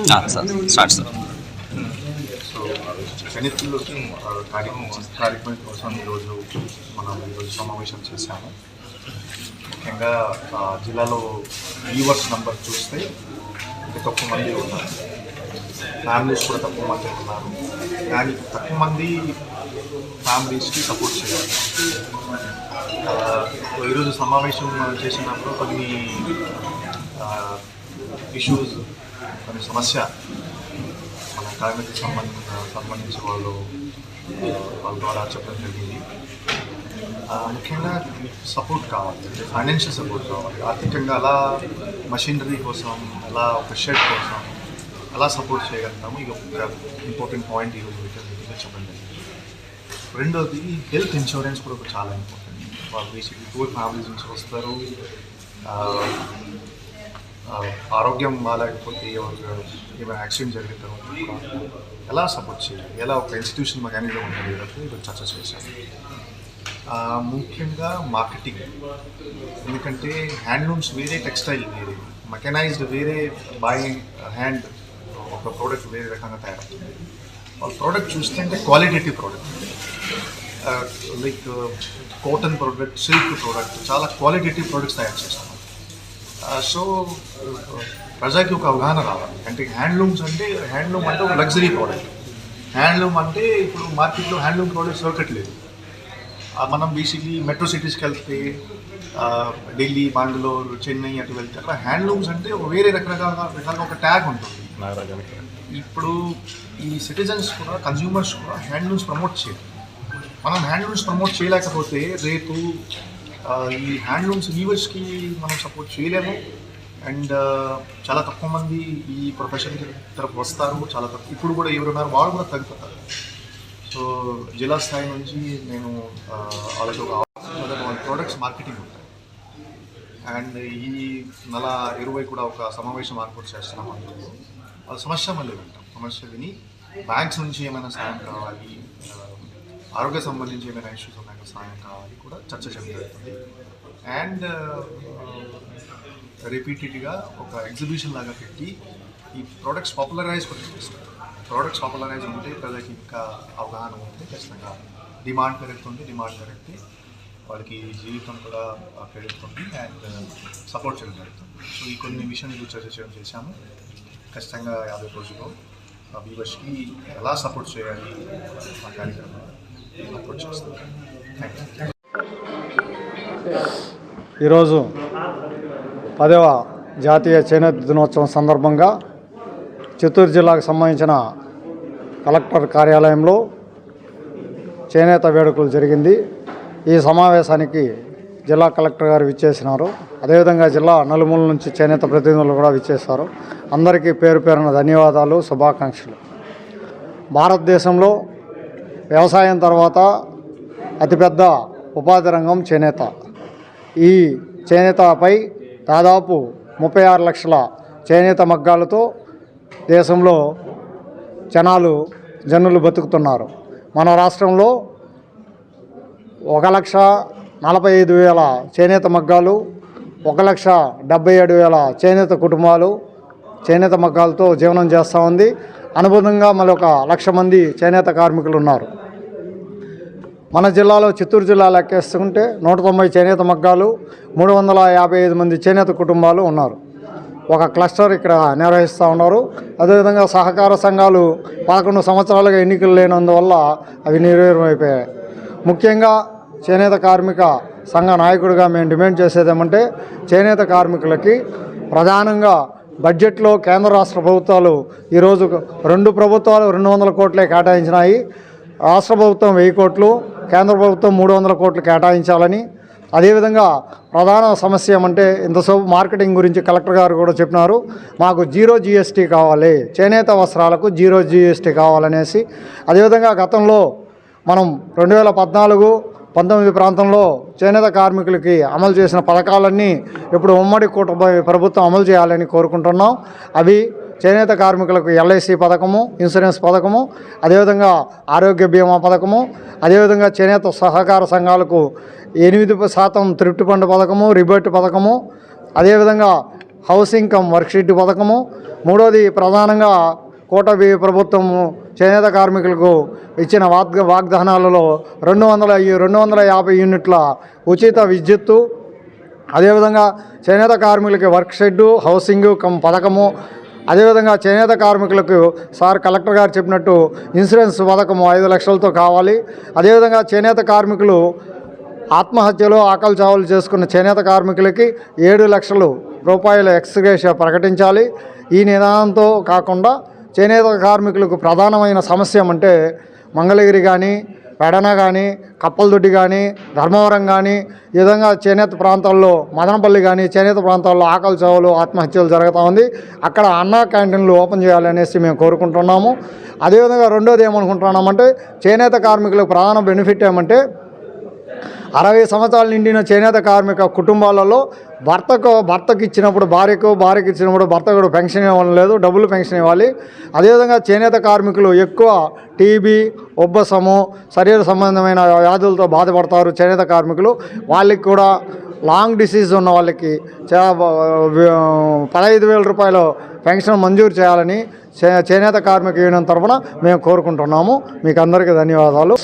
Sir start sir. So చనిత్రులకి కార్యక్రమం కోసం మనం ఈరోజు సమావేశం చేశాము. ముఖ్యంగా జిల్లాలో వ్యూవర్స్ నంబర్ చూస్తే ఇంకా తక్కువ మంది ఉన్నారు, ఫ్యామిలీస్ కూడా తక్కువ మంది ఉన్నారు. కానీ తక్కువ మంది ఫ్యామిలీస్కి సపోర్ట్ చేయాలి. ఈరోజు సమావేశం చేసినప్పుడు కొన్ని ఇష్యూస్, కొన్ని సమస్య మన కార్మిక సంబంధించి వాళ్ళ ద్వారా చెప్పడం జరిగింది. ముఖ్యంగా సపోర్ట్ కావాలి, అంటే ఫైనాన్షియల్ సపోర్ట్ కావాలి. ఆర్థికంగా అలా మషినరీ కోసం, అలా ఒక షెడ్ కోసం అలా సపోర్ట్ చేయగలుగుతాము. ఇది ఒక ఇంపార్టెంట్ పాయింట్ ఈరోజు మీటింగ్లో చెప్పడం జరిగింది. రెండోది హెల్త్ ఇన్సూరెన్స్ కూడా ఒక చాలా ఇంపార్టెంట్. వాళ్ళు బేసిక్లీ పూర్ ఫ్యామిలీస్ నుంచి వస్తారు, ఆరోగ్యం బాగాలేకపోతే ఏమైనా యాక్సిడెంట్ జరిగిన తర్వాత ఎలా సపోర్ట్ చేయాలి, ఎలా ఒక ఇన్స్టిట్యూషన్ మెకానిజం ఉంటుంది కాబట్టి ఇది చర్చ చేశాను. ముఖ్యంగా మార్కెటింగ్, ఎందుకంటే హ్యాండ్లూమ్స్ వేరే, టెక్స్టైల్ వేరే, మెకనైజ్డ్ వేరే, బై హ్యాండ్ ఒక ప్రోడక్ట్ వేరే రకంగా తయారవుతుంది. వాళ్ళ ప్రోడక్ట్ చూస్తే అంటే qualitative product, like cotton product, silk product, చాలా క్వాలిటేటివ్ ప్రోడక్ట్స్ తయారు చేస్తాం. సో ప్రజలకి ఒక అవగాహన రావాలి. అంటే హ్యాండ్లూమ్ అంటే ఒక లగ్జరీ ప్రోడక్ట్. హ్యాండ్లూమ్ అంటే ఇప్పుడు మార్కెట్లో హ్యాండ్లూమ్ ప్రోడక్ట్స్ దొరకట్లేదు. మనం బేసిక్లీ మెట్రో సిటీస్కి వెళ్తే, ఢిల్లీ, బెంగళూరు, చెన్నై అటు వెళ్తే అక్కడ హ్యాండ్లూమ్స్ అంటే వేరే రకరకాల ఒక ట్యాగ్ ఉంటుంది. ఇప్పుడు ఈ సిటిజన్స్ కూడా, కన్జ్యూమర్స్ కూడా హ్యాండ్లూమ్స్ ప్రమోట్ చేయాలి. మనం హ్యాండ్లూమ్స్ ప్రమోట్ చేయలేకపోతే రేపు ఈ హ్యాండ్లూమ్స్ వీవర్స్కి మనం సపోర్ట్ చేయలేము. అండ్ చాలా తక్కువ మంది ఈ ప్రొఫెషన్ తరపు వస్తారు, చాలా తక్కువ. ఇప్పుడు కూడా ఎవరున్నారు వాళ్ళు కూడా తగ్గిపోతారు. సో జిల్లా స్థాయి నుంచి నేను వాళ్ళకి ఒక వాళ్ళ ప్రోడక్ట్స్ మార్కెటింగ్ ఉంటాయి. అండ్ ఈ నెల 20 కూడా ఒక సమావేశం ఏర్పాటు చేస్తున్నాం. అందులో వాళ్ళ సమస్య మళ్ళీ వింటాం. సమస్య విని బ్యాంక్స్ నుంచి ఏమైనా సాయం కావాలి, ఆరోగ్య సంబంధించి ఏమైనా ఇష్యూస్ ఉన్నాయో సాయం కావాలి కూడా చర్చ జరుగుతుంది. అండ్ రిపీటెడ్గా ఒక ఎగ్జిబిషన్ లాగా పెట్టి ఈ ప్రోడక్ట్స్ పాపులరైజ్ కూడా చేస్తారు. ప్రోడక్ట్స్ పాపులరైజ్ ఉంటే ప్రజలకి ఇంకా అవగాహన ఉంటే ఖచ్చితంగా డిమాండ్ పెరిగితే వాళ్ళకి జీవితం కూడా పెరుగుతుంది అండ్ సపోర్ట్ చేయడం జరుగుతుంది. సో ఈ కొన్ని విషయాలు చర్చ చేయడం చేశాము. ఖచ్చితంగా 50 రోజుల్లో వీవర్స్కి ఎలా సపోర్ట్ చేయాలి ఆ కార్యక్రమం సపోర్ట్ చేస్తాం. ఈరోజు 10వ జాతీయ చేనేత దినోత్సవం సందర్భంగా చిత్తూరు జిల్లాకు సంబంధించిన కలెక్టర్ కార్యాలయంలో చేనేత వేడుకలు జరిగింది. ఈ సమావేశానికి జిల్లా కలెక్టర్ గారు విచ్చేసినారు. అదేవిధంగా జిల్లా నలుమూల నుంచి చేనేత ప్రతినిధులు కూడా విచ్చేశారు. అందరికీ పేరు పేరున ధన్యవాదాలు, శుభాకాంక్షలు. భారతదేశంలో వ్యవసాయం తర్వాత అతిపెద్ద ఉపాధి రంగం చేనేత. ఈ చేనేతపై దాదాపు 36 లక్షల చేనేత మగ్గాలతో దేశంలో జనులు బతుకుతున్నారు. మన రాష్ట్రంలో 1,45,000 చేనేత మగ్గాలు, 1,77,000 చేనేత కుటుంబాలు చేనేత మగ్గాలతో జీవనం చేస్తూ ఉంది. అనుబంధంగా మళ్ళీ 1,00,000 మంది చేనేత కార్మికులు ఉన్నారు. మన జిల్లాలో చిత్తూరు జిల్లా లెక్కేసుకుంటే 190 చేనేత మగ్గాలు, 355 మంది చేనేత కుటుంబాలు ఉన్నారు. ఒక క్లస్టర్ ఇక్కడ నిర్వహిస్తూ ఉన్నారు. అదేవిధంగా సహకార సంఘాలు 11 సంవత్సరాలుగా ఎన్నికలు లేనందువల్ల అవి నిర్వీర్యమైపోయాయి. ముఖ్యంగా చేనేత కార్మిక సంఘ నాయకుడిగా మేము డిమాండ్ చేసేదేమంటే, చేనేత కార్మికులకి ప్రధానంగా బడ్జెట్లో కేంద్ర రాష్ట్ర ప్రభుత్వాలు ఈరోజు 2 ప్రభుత్వాలు 200 కోట్లే కేటాయించినాయి. రాష్ట్ర ప్రభుత్వం 1000 కోట్లు, కేంద్ర ప్రభుత్వం 300 కోట్లు కేటాయించాలని. అదేవిధంగా ప్రధాన సమస్య ఏమంటే, ఇంతసేపు మార్కెటింగ్ గురించి కలెక్టర్ గారు కూడా చెప్పినారు. మాకు 0 GST కావాలి, చేనేత వస్త్రాలకు 0 GST కావాలనేసి. అదేవిధంగా గతంలో మనం 2014-19 ప్రాంతంలో చేనేత కార్మికులకి అమలు చేసిన పథకాలన్నీ ఇప్పుడు ఉమ్మడి కూటమి ప్రభుత్వం అమలు చేయాలని కోరుకుంటున్నాం. అవి చేనేత కార్మికులకు LIC పథకము, ఇన్సూరెన్స్ పథకము, అదేవిధంగా ఆరోగ్య బీమా పథకము, అదేవిధంగా చేనేత సహకార సంఘాలకు 8% త్రిఫ్ట్ ఫండ్ పథకము, రిబేట్ పథకము, అదేవిధంగా హౌసింగ్ కమ్ వర్క్షీట్ పథకము. మూడోది ప్రధానంగా కూటమి ప్రభుత్వము చేనేత కార్మికులకు ఇచ్చిన వాగ్దానాలలో 250 యూనిట్ల ఉచిత విద్యుత్తు, అదేవిధంగా చేనేత కార్మికులకి వర్క్ షెడ్డు, హౌసింగ్ కమ్ పథకము, అదేవిధంగా చేనేత కార్మికులకు సార్ కలెక్టర్ గారు చెప్పినట్టు ఇన్సూరెన్స్ పథకము 5 లక్షలతో కావాలి. అదేవిధంగా చేనేత కార్మికులు ఆత్మహత్యలు, ఆకలి చావులు చేసుకున్న చేనేత కార్మికులకి 7 లక్షల రూపాయల ఎక్స్గ్రేషియా ప్రకటించాలి. ఈ నిదానంతో కాకుండా చేనేత కార్మికులకు ప్రధానమైన సమస్య అంటే మంగళగిరి కానీ, పెడన కానీ, కప్పలదొడ్డి కానీ, ధర్మవరం కానీ, ఈ విధంగా చేనేత ప్రాంతాల్లో మదనపల్లి కానీ చేనేత ప్రాంతాల్లో ఆకలి చావులు, ఆత్మహత్యలు జరుగుతూ ఉంది. అక్కడ అన్నా క్యాంటీన్లు ఓపెన్ చేయాలనేసి మేము కోరుకుంటున్నాము. అదేవిధంగా రెండోది ఏమనుకుంటున్నామంటే చేనేత కార్మికులకు ప్రధాన బెనిఫిట్ ఏమంటే 60 సంవత్సరాలు నిండిన చేనేత కార్మిక కుటుంబాలలో భర్తకి ఇచ్చినప్పుడు భార్యకి ఇచ్చినప్పుడు భర్తకు కూడా పెన్షన్ ఇవ్వడం లేదు, డబ్బులు పెన్షన్ ఇవ్వాలి. అదేవిధంగా చేనేత కార్మికులు ఎక్కువ టీబీ, ఉబ్బసము, శరీర సంబంధమైన వ్యాధులతో బాధపడతారు చేనేత కార్మికులు. వాళ్ళకి కూడా లాంగ్ డిసీజ్ ఉన్న వాళ్ళకి 15,000 రూపాయలు పెన్షన్ మంజూరు చేయాలని చేనేత కార్మిక యూనియన్ తరఫున మేము కోరుకుంటున్నాము. మీకు అందరికీ ధన్యవాదాలు.